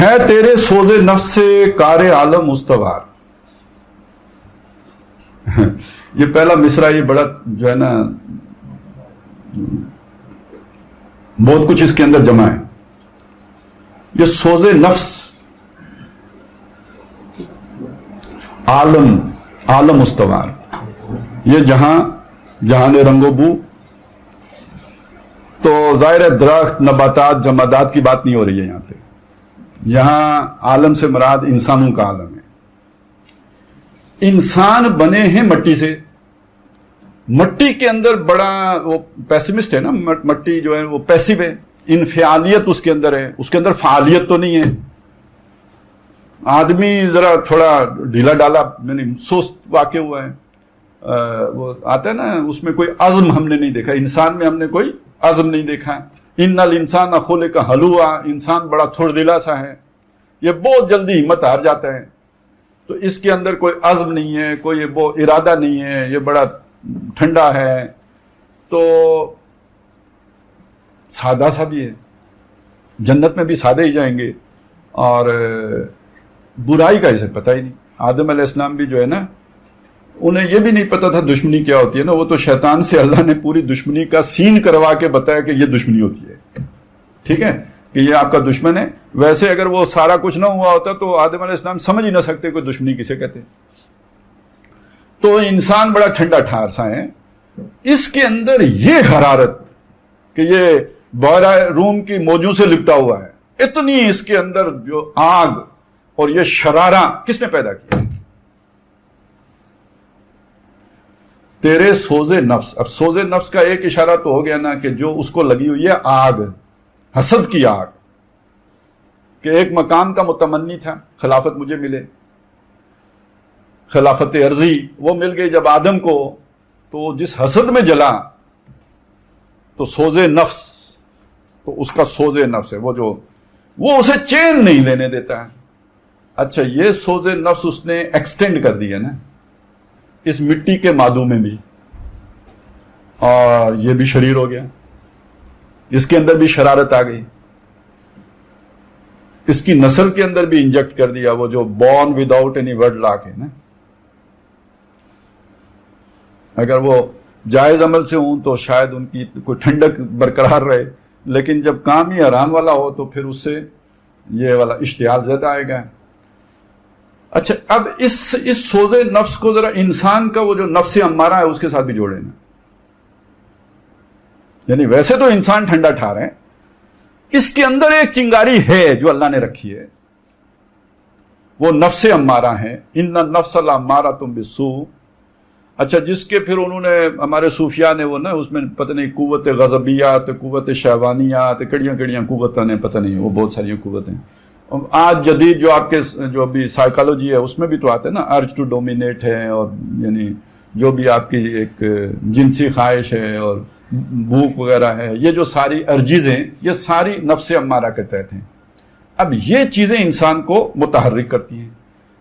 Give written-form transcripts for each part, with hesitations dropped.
ہے تیرے سوز نفس سے کار عالم استوار. یہ پہلا مصرع یہ بڑا جو ہے نا بہت کچھ اس کے اندر جمع ہے. یہ سوز نفس عالم استوار، یہ جہان رنگ و بو. تو ظاہر ہے درخت، نباتات، جمادات کی بات نہیں ہو رہی ہے یہاں پہ. یہاں عالم سے مراد انسانوں کا عالم ہے. انسان بنے ہیں مٹی سے. مٹی کے اندر بڑا وہ پیسمسٹ ہے نا، مٹی جو ہے وہ پیسو ہے، انفعالیت اس کے اندر ہے، اس کے اندر فعالیت تو نہیں ہے. آدمی ذرا تھوڑا ڈھیلا ڈالا یعنی سست واقع ہوا ہے. وہ آتا ہے نا اس میں کوئی عزم ہم نے نہیں دیکھا. انسان میں ہم نے کوئی عزم نہیں دیکھا. ان الانسان خلق ہلوعا، انسان بڑا تھوڑ دلا سا ہے، یہ بہت جلدی ہمت ہار جاتا ہے. تو اس کے اندر کوئی عزم نہیں ہے، کوئی وہ ارادہ نہیں ہے، یہ بڑا ٹھنڈا ہے. تو سادہ سا بھی ہے. جنت میں بھی سادے ہی جائیں گے. اور برائی کا اسے پتہ ہی نہیں. آدم علیہ السلام بھی جو ہے نا انہیں یہ بھی نہیں پتا تھا دشمنی کیا ہوتی ہے نا. وہ تو شیطان سے اللہ نے پوری دشمنی کا سین کروا کے بتایا کہ یہ دشمنی ہوتی ہے. ٹھیک ہے کہ یہ آپ کا دشمن ہے. ویسے اگر وہ سارا کچھ نہ ہوا ہوتا تو آدم علیہ السلام سمجھ ہی نہ سکتے کوئی دشمنی کسے کہتے. تو انسان بڑا ٹھنڈا ٹھار سا ہے. اس کے اندر یہ حرارت کہ یہ بحیرہ روم کی موجوں سے لپٹا ہوا ہے، اتنی اس کے اندر جو آگ اور یہ شرارہ کس نے پیدا کیا؟ تیرے سوز نفس. اب سوز نفس کا ایک اشارہ تو ہو گیا نا کہ جو اس کو لگی ہوئی ہے آگ، حسد کی آگ، کہ ایک مقام کا متمنی تھا خلافت مجھے ملے، خلافت عرضی وہ مل گئی جب آدم کو. تو جس حسد میں جلا تو سوز نفس، تو اس کا سوز نفس ہے وہ اسے چین نہیں لینے دیتا ہے. اچھا یہ سوز نفس اس نے ایکسٹینڈ کر دیا نا اس مٹی کے مادوں میں بھی، اور یہ بھی شریر ہو گیا. اس کے اندر بھی شرارت آ گئی. اس کی نسل کے اندر بھی انجیکٹ کر دیا وہ جو born without any word lock ہے نا. اگر وہ جائز عمل سے ہوں تو شاید ان کی کوئی ٹھنڈک برقرار رہے، لیکن جب کام ہی حرام والا ہو تو پھر اس سے یہ والا اشتعال زیادہ آئے گا. اچھا اب اس سوز نفس کو ذرا انسان کا وہ جو نفس امارہ ہے اس کے ساتھ بھی جوڑے نا. یعنی ویسے تو انسان ٹھنڈا ٹھار ہے، اس کے اندر ایک چنگاری ہے جو اللہ نے رکھی ہے، وہ نفس امارہ ہے. ان النفس لامارۃ بالسوء. اچھا جس کے پھر انہوں نے ہمارے صوفیاء نے وہ نا اس میں پتہ نہیں قوت غضبیات، قوت شہوانیات، کڑیاں قوتیں نے پتہ نہیں وہ بہت ساری قوتیں. آج جدید جو آپ کے جو بھی سائیکالوجی ہے اس میں بھی تو آتے ہیں نا ارج ٹو ڈومینیٹ ہے، اور یعنی جو بھی آپ کی ایک جنسی خواہش ہے اور بھوک وغیرہ ہے، یہ جو ساری ارجیز ہیں یہ ساری نفس امارہ کے تحت ہیں. اب یہ چیزیں انسان کو متحرک کرتی ہیں،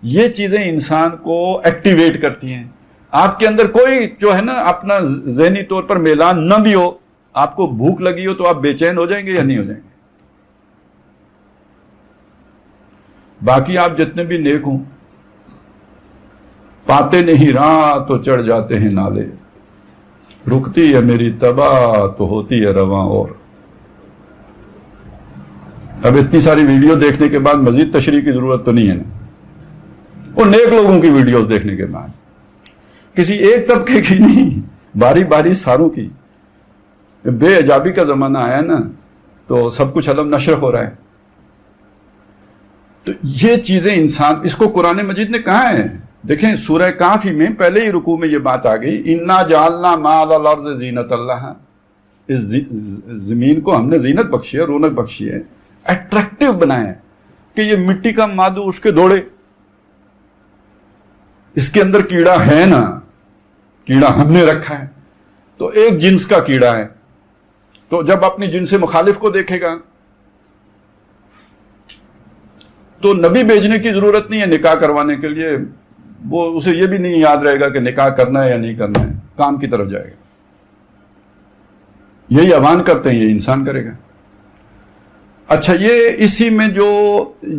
یہ چیزیں انسان کو ایکٹیویٹ کرتی ہیں. آپ کے اندر کوئی جو ہے نا اپنا ذہنی طور پر میلان نہ بھی ہو، آپ کو بھوک لگی ہو تو آپ بے چین ہو جائیں گے یا نہیں ہو جائیں گے؟ باقی آپ جتنے بھی نیک ہوں، پاتے نہیں راہ تو چڑھ جاتے ہیں نالے، رکتی ہے میری تباہ تو ہوتی ہے رواں. اور اب اتنی ساری ویڈیو دیکھنے کے بعد مزید تشریح کی ضرورت تو نہیں ہے نا. وہ نیک لوگوں کی ویڈیوز دیکھنے کے بعد، کسی ایک طبقے کی نہیں، باری باری ساروں کی. بے حجابی کا زمانہ آیا نا تو سب کچھ علم نشر ہو رہا ہے. تو یہ چیزیں انسان، اس کو قرآن مجید نے کہا ہے. دیکھیں سورہ کاف میں پہلے ہی رکوع میں یہ بات آ گئی، انا جعلنا ما علی الارض زینۃ اللہ. اس زمین کو ہم نے زینت بخشی ہے، رونق بخشی ہے، اٹریکٹیو بنایا ہے کہ یہ مٹی کا مادو اٹھ کے دوڑے. اس کے اندر کیڑا ہے نا، کیڑا ہم نے رکھا ہے، تو ایک جنس کا کیڑا ہے. تو جب اپنی جنس مخالف کو دیکھے گا تو نبی بھیجنے کی ضرورت نہیں ہے نکاح کروانے کے لیے. وہ اسے یہ بھی نہیں یاد رہے گا کہ نکاح کرنا ہے یا نہیں کرنا ہے، کام کی طرف جائے گا. یہی عوان کرتے ہیں، یہ انسان کرے گا. اچھا یہ اسی میں جو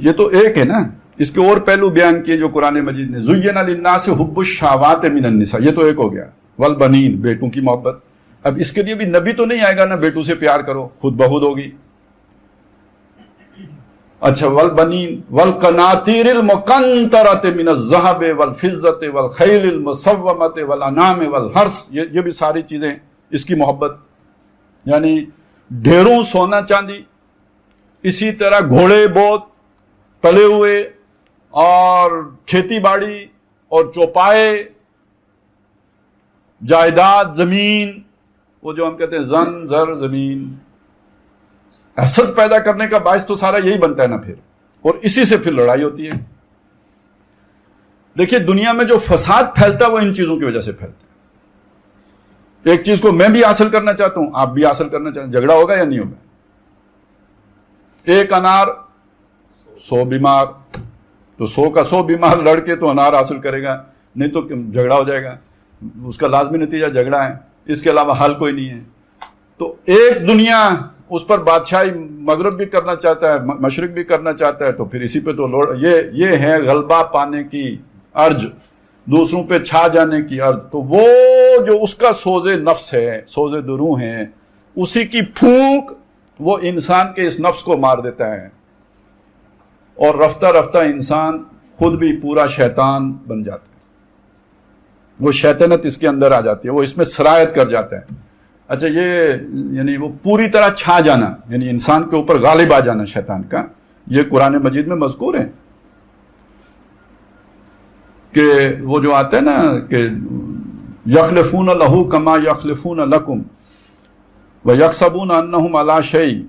یہ تو ایک ہے نا، اس کے اور پہلو بیان کیے جو قرآن مجید نے، زین للناس حب الشہوات من النساء، یہ تو ایک ہو گیا، والبنین بیٹوں کی محبت. اب اس کے لیے بھی نبی تو نہیں آئے گا نا بیٹوں سے پیار کرو، خود بخود ہوگی. اچھا والبنین والقناطیر المقنطرۃ من الذهب والفضة والخیل المسومۃ والانعام والحرث، یہ بھی ساری چیزیں اس کی محبت، یعنی ڈھیروں سونا چاندی، اسی طرح گھوڑے بہت پلے ہوئے، اور کھیتی باڑی اور چوپائے، جائیداد، زمین، وہ جو ہم کہتے ہیں زن زر زمین. حسد پیدا کرنے کا باعث تو سارا یہی بنتا ہے نا پھر، اور اسی سے پھر لڑائی ہوتی ہے. دیکھیے دنیا میں جو فساد پھیلتا ہے وہ ان چیزوں کی وجہ سے پھیلتا ہے. ایک چیز کو میں بھی حاصل کرنا چاہتا ہوں، آپ بھی حاصل کرنا چاہتے ہیں، جھگڑا ہوگا یا نہیں ہوگا؟ ایک انار 100 بیمار، تو 100 کا 100 بیمار لڑ کے تو انار حاصل کرے گا، نہیں تو جھگڑا ہو جائے گا. اس کا لازمی نتیجہ جھگڑا ہے، اس کے علاوہ حل کوئی نہیں ہے. تو ایک دنیا اس پر بادشاہی مغرب بھی کرنا چاہتا ہے، مشرق بھی کرنا چاہتا ہے، تو پھر اسی پہ تو یہ ہے غلبہ پانے کی ارج، دوسروں پہ چھا جانے کی ارج. تو وہ جو اس کا سوز نفس ہے، سوز دروں ہے، اسی کی پھونک وہ انسان کے اس نفس کو مار دیتا ہے، اور رفتہ رفتہ انسان خود بھی پورا شیطان بن جاتا ہے. وہ شیطنت اس کے اندر آ جاتی ہے، وہ اس میں سرایت کر جاتا ہے. اچھا یہ یعنی وہ پوری طرح چھا جانا، یعنی انسان کے اوپر غالب آ جانا شیطان کا، یہ قرآن مجید میں مذکور ہے. کہ وہ جو آتا ہے نا کہ یخلفون لہ کما یخلفون لکم ویحسبون انہم علی شیء،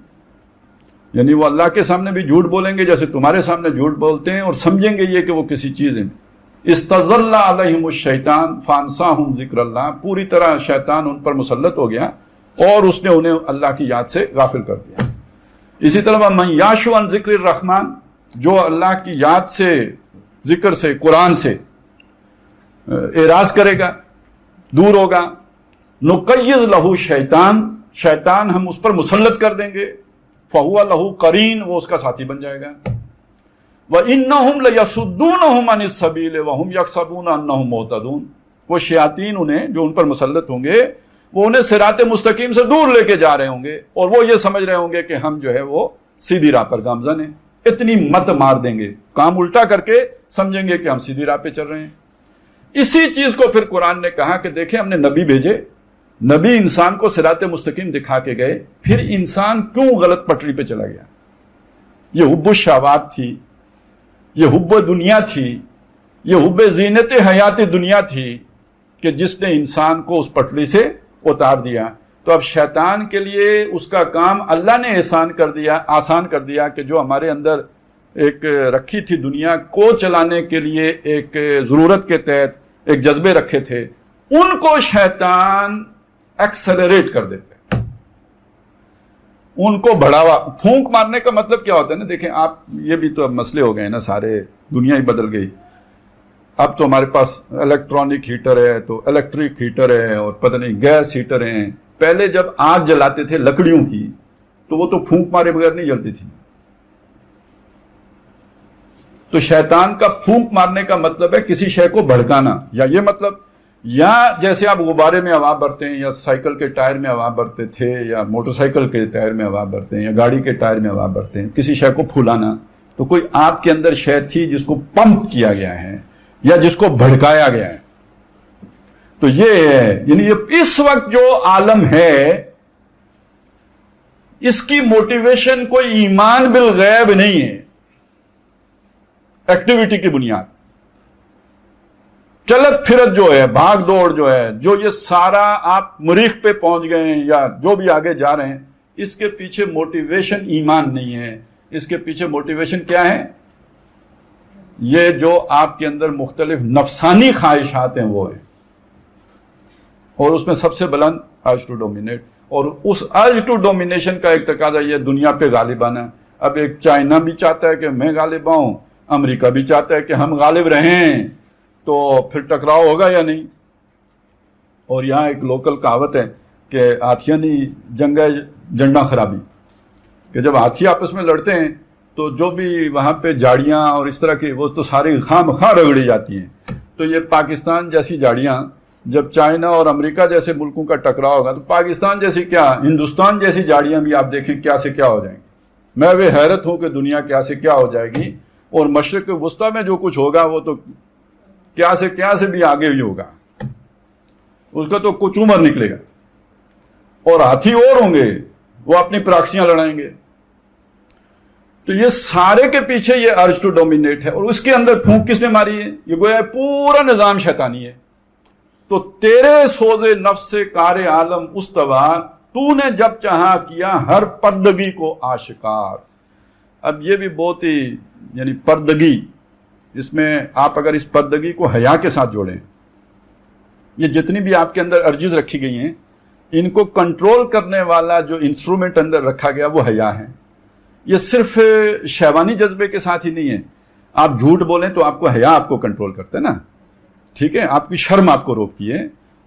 یعنی وہ اللہ کے سامنے بھی جھوٹ بولیں گے جیسے تمہارے سامنے جھوٹ بولتے ہیں، اور سمجھیں گے یہ کہ وہ کسی چیز ہیں. استظل علیہم الشیطان فانساہم ذکر اللہ، پوری طرح شیطان ان پر مسلط ہو گیا اور اس نے انہیں اللہ کی یاد سے غافل کر دیا. اسی طرح من یعش عن ذکر الرحمن، جو اللہ کی یاد سے، ذکر سے، قرآن سے اعراض کرے گا، دور ہوگا، نقیض لہ شیطان ہم اس پر مسلط کر دیں گے، فہو لہ قرین، وہ اس کا ساتھی بن جائے گا. وَإِنَّهُمْ لَيَصُدُّونَهُمْ عَنِ السَّبِيلِ وَهُمْ يَحْسَبُونَ أَنَّهُمْ مُهْتَدُونَ، وہ شیاطین انہیں جو ان پر مسلط ہوں گے، وہ انہیں صراط مستقیم سے دور لے کے جا رہے ہوں گے، اور وہ یہ سمجھ رہے ہوں گے کہ ہم جو ہے وہ سیدھی راہ پر گامزن ہیں. اتنی مت مار دیں گے، کام الٹا کر کے سمجھیں گے کہ ہم سیدھی راہ پہ چل رہے ہیں. اسی چیز کو پھر قرآن نے کہا کہ دیکھیں ہم نے نبی بھیجے، نبی انسان کو صراط مستقیم دکھا کے گئے، پھر انسان کیوں غلط پٹری پہ چلا گیا؟ یہ حب الشہوات تھی، یہ حب دنیا تھی، یہ حب زینت حیات دنیا تھی کہ جس نے انسان کو اس پٹری سے اتار دیا. تو اب شیطان کے لیے اس کا کام اللہ نے آسان کر دیا کہ جو ہمارے اندر ایک رکھی تھی دنیا کو چلانے کے لیے، ایک ضرورت کے تحت ایک جذبے رکھے تھے، ان کو شیطان ایکسلریٹ کر دیتے، ان کو بڑھاوا. پھونک مارنے کا مطلب کیا ہوتا ہے نا، دیکھیں آپ، یہ بھی تو اب مسئلے ہو گئے نا، سارے دنیا ہی بدل گئی. اب تو ہمارے پاس الیکٹرانک ہیٹر ہے، تو الیکٹرک ہیٹر ہے، اور پتہ نہیں گیس ہیٹر ہیں. پہلے جب آگ جلاتے تھے لکڑیوں کی تو وہ تو پھونک مارے بغیر نہیں جلتی تھی. تو شیطان کا پھونک مارنے کا مطلب ہے کسی شے کو بھڑکانا، یا یہ مطلب، یا جیسے آپ غبارے میں ہوا بھرتے ہیں، یا سائیکل کے ٹائر میں ہوا بھرتے تھے، یا موٹر سائیکل کے ٹائر میں ہوا بھرتے ہیں، یا گاڑی کے ٹائر میں ہوا بھرتے ہیں، کسی شے کو پھولانا. تو کوئی آپ کے اندر شے تھی جس کو پمپ کیا گیا ہے یا جس کو بھڑکایا گیا ہے. تو یہ ہے، یعنی یہ اس وقت جو عالم ہے اس کی موٹیویشن کوئی ایمان بالغیب نہیں ہے، ایکٹیویٹی کی بنیاد، چلت پھرت جو ہے، بھاگ دوڑ جو ہے، جو یہ سارا آپ مریخ پہ پہنچ گئے ہیں یا جو بھی آگے جا رہے ہیں، اس کے پیچھے موٹیویشن ایمان نہیں ہے. اس کے پیچھے موٹیویشن کیا ہے؟ یہ جو آپ کے اندر مختلف نفسانی خواہشات ہیں وہ ہیں، اور اس میں سب سے بلند ارج ٹو ڈومینیٹ. اور اس ارج ٹو ڈومینیشن کا ایک تقاضا یہ دنیا پہ غالب آنا. اب ایک چائنا بھی چاہتا ہے کہ میں غالب آؤں، امریکہ بھی چاہتا ہے کہ ہم غالب رہیں، تو پھر ٹکراؤ ہوگا یا نہیں. اور یہاں ایک لوکل کہاوت ہے کہ ہاتھیاں نہیں جنگ ہے جنڈا خرابی. کہ جب ہاتھی آپس میں لڑتے ہیں تو جو بھی وہاں پہ جھاڑیاں اور اس طرح کی وہ تو ساری خام خواہ رگڑی جاتی ہیں. تو یہ پاکستان جیسی جھاڑیاں جب چائنا اور امریکہ جیسے ملکوں کا ٹکراؤ ہوگا تو پاکستان جیسی کیا ہندوستان جیسی جھاڑیاں بھی آپ دیکھیں کیا سے کیا ہو جائیں گی. میں بھی حیرت ہوں کہ دنیا کیا سے کیا ہو جائے گی, اور مشرق وسطیٰ میں جو کچھ ہوگا وہ تو کیا سے بھی آگے ہی ہوگا, اس کا تو کچھ عمر نکلے گا. اور ہاتھی اور ہوں گے, وہ اپنی پراکسیاں لڑائیں گے. تو یہ سارے کے پیچھے یہ ارج ٹو ڈومینیٹ ہے, اور اس کے اندر پھونک کس نے ماری ہے؟ یہ گویا پورا نظام شیطانی ہے. تو تیرے سوز نفس سے کار عالم استوا, تو نے جب چاہا کیا ہر پردگی کو آشکار. اب یہ بھی بہت ہی یعنی پردگی, اس میں آپ اگر اس پردگی کو حیا کے ساتھ جوڑیں, یہ جتنی بھی آپ کے اندر ارجز رکھی گئی ہیں ان کو کنٹرول کرنے والا جو انسٹرومنٹ اندر رکھا گیا وہ حیا ہے. یہ صرف شیوانی جذبے کے ساتھ ہی نہیں ہے. آپ جھوٹ بولیں تو آپ کو حیا آپ کو کنٹرول کرتا ہے نا, ٹھیک ہے, آپ کی شرم آپ کو روکتی ہے.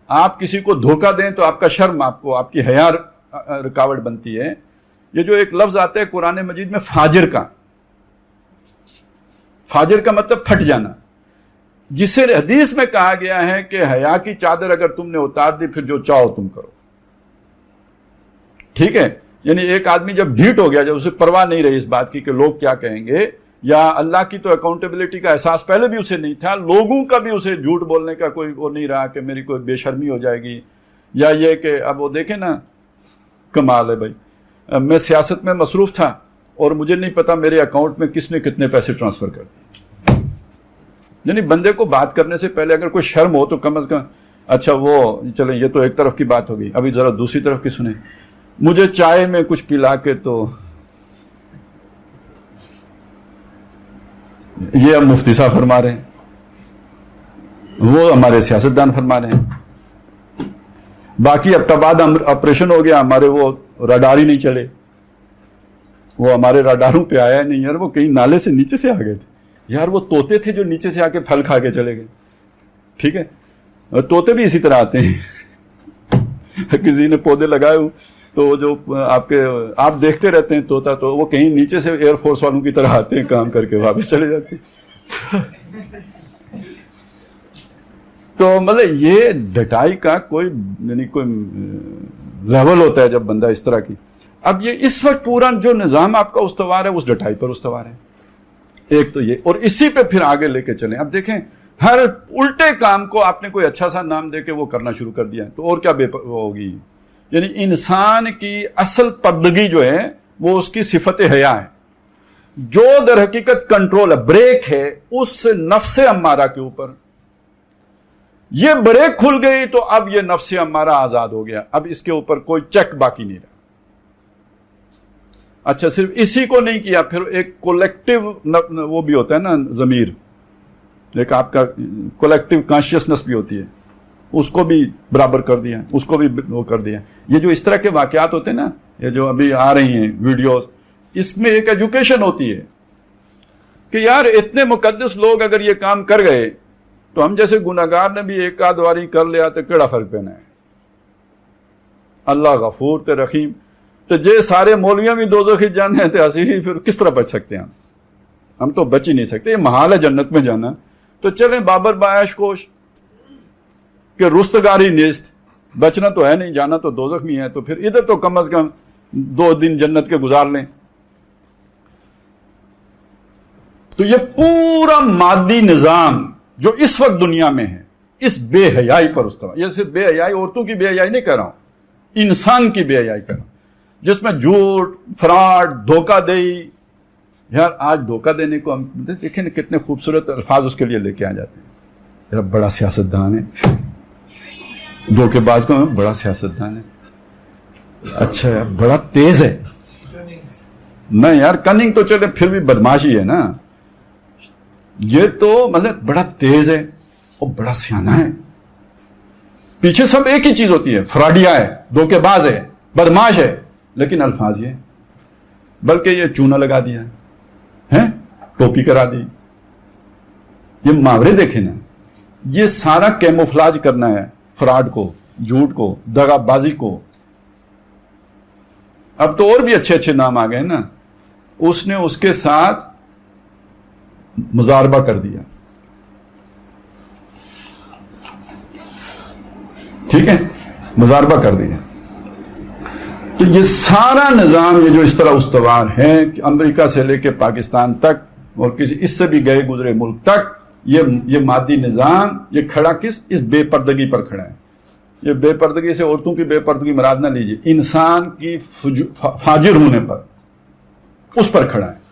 آپ کسی کو دھوکہ دیں تو آپ کا شرم آپ کی حیا رکاوٹ بنتی ہے. یہ جو ایک لفظ آتا ہے قرآن مجید میں فاجر کا مطلب پھٹ جانا, جسے حدیث میں کہا گیا ہے کہ حیا کی چادر اگر تم نے اتار دی پھر جو چاہو تم کرو, ٹھیک ہے. یعنی ایک آدمی جب ڈھیٹ ہو گیا, جب اسے پرواہ نہیں رہی اس بات کی کہ لوگ کیا کہیں گے, یا اللہ کی تو اکاؤنٹیبلٹی کا احساس پہلے بھی اسے نہیں تھا, لوگوں کا بھی اسے جھوٹ بولنے کا کوئی وہ نہیں رہا کہ میری کوئی بے شرمی ہو جائے گی, یا یہ کہ اب وہ دیکھیں نا کمال ہے بھائی, میں سیاست میں مصروف تھا اور مجھے نہیں پتا میرے اکاؤنٹ میں کس نے کتنے پیسے ٹرانسفر کر دیے. یعنی بندے کو بات کرنے سے پہلے اگر کوئی شرم ہو تو کم از کم اچھا وہ چلیں یہ تو ایک طرف کی بات ہوگی, ابھی ذرا دوسری طرف کی سنیں. مجھے چائے میں کچھ پلا کے تو یہ اب مفتی صاحب فرما رہے ہیں, وہ ہمارے سیاستدان فرما رہے ہیں. باقی اب بعد آپریشن ہو گیا, ہمارے وہ راڈار ہی نہیں چلے, وہ ہمارے راڈاروں پہ آیا نہیں یار, وہ کہیں نالے سے نیچے سے آ گئے تھے یار, وہ طوطے تھے جو نیچے سے آ کے پھل کھا کے چلے گئے, ٹھیک ہے. طوطے بھی اسی طرح آتے ہیں, کسی نے پودے لگائے ہو تو جو آپ دیکھتے رہتے ہیں طوطا, تو وہ کہیں نیچے سے ایئر فورس والوں کی طرح آتے ہیں, کام کر کے واپس چلے جاتے ہیں. تو مطلب یہ ڈٹائی کا کوئی یعنی کوئی لیول ہوتا ہے جب بندہ اس طرح کی. اب یہ اس وقت پورا جو نظام آپ کا استوار ہے اس ڈٹائی پر استوار ہے. ایک تو یہ, اور اسی پہ پھر آگے لے کے چلیں. اب دیکھیں ہر الٹے کام کو آپ نے کوئی اچھا سا نام دے کے وہ کرنا شروع کر دیا, تو اور کیا وہ ہوگی. یعنی انسان کی اصل پردگی جو ہے وہ اس کی صفت حیا ہے, جو در حقیقت کنٹرول ہے, بریک ہے اس نفس امارہ کے اوپر. یہ بریک کھل گئی تو اب یہ نفس امارہ آزاد ہو گیا, اب اس کے اوپر کوئی چیک باقی نہیں رہا. اچھا صرف اسی کو نہیں کیا, پھر ایک کولیکٹیو وہ بھی ہوتا ہے نا ضمیر, ایک آپ کا کولیکٹیو کانشیسنس بھی ہوتی ہے, اس کو بھی برابر کر دیا, اس کو بھی وہ کر دیا. یہ جو اس طرح کے واقعات ہوتے ہیں نا, یہ جو ابھی آ رہی ہیں ویڈیوز, اس میں ایک ایجوکیشن ہوتی ہے کہ یار اتنے مقدس لوگ اگر یہ کام کر گئے تو ہم جیسے گناہگار نے بھی ایک آدھ واری کر لیا تو کیڑا فرق پینا ہے. اللہ غفور تے رحیم, تو جے سارے مولویاں بھی دوزخی جانے ہیں تو اسی پھر کس طرح بچ سکتے ہیں ہم تو بچ ہی نہیں سکتے. یہ محال ہے جنت میں جانا. تو چلیں بابر باعش کوش کہ رستگاری نیست, بچنا تو ہے نہیں, جانا تو دوزخ میں ہے, تو پھر ادھر تو کم از کم 2 دن جنت کے گزار لیں. تو یہ پورا مادی نظام جو اس وقت دنیا میں ہے اس بے حیائی پر استوا. یہ صرف بے حیائی عورتوں کی بے حیائی نہیں کر رہا ہوں, انسان کی بے حیائی کر رہا ہوں, جس میں جھوٹ, فراڈ, دھوکہ دہی. یار آج دھوکہ دینے کو ہم دیکھیں نا کتنے خوبصورت الفاظ اس کے لیے لے کے آ جاتے ہیں. یار بڑا سیاستدان ہے, دھوکے باز کو بڑا سیاستدان ہے, اچھا یار بڑا تیز ہے. نہیں یار کننگ تو چلے پھر بھی بدماشی ہے نا, یہ تو مطلب بڑا تیز ہے اور بڑا سیانا ہے. پیچھے سب ایک ہی چیز ہوتی ہے, فراڈیا ہے, دھوکے باز ہے, بدماش ہے, لیکن الفاظ یہ, بلکہ یہ چونا لگا دیا ہے, ٹوپی کرا دی. یہ محاورے دیکھیں نا, یہ سارا کیموفلاج کرنا ہے فراڈ کو, جھوٹ کو, دغا بازی کو. اب تو اور بھی اچھے اچھے نام آ گئے نا. اس نے اس کے ساتھ مزاربہ کر دیا. ٹھیک ہے, مزاربہ کر دیا. تو یہ سارا نظام یہ جو اس طرح استوار ہے کہ امریکہ سے لے کے پاکستان تک اور کسی اس سے بھی گئے گزرے ملک تک یہ مادی نظام یہ کھڑا کس اس بے پردگی پر کھڑا ہے. یہ بے پردگی سے عورتوں کی بے پردگی مراد نہ لیجیے, انسان کی فاجر ہونے پر, اس پر کھڑا ہے.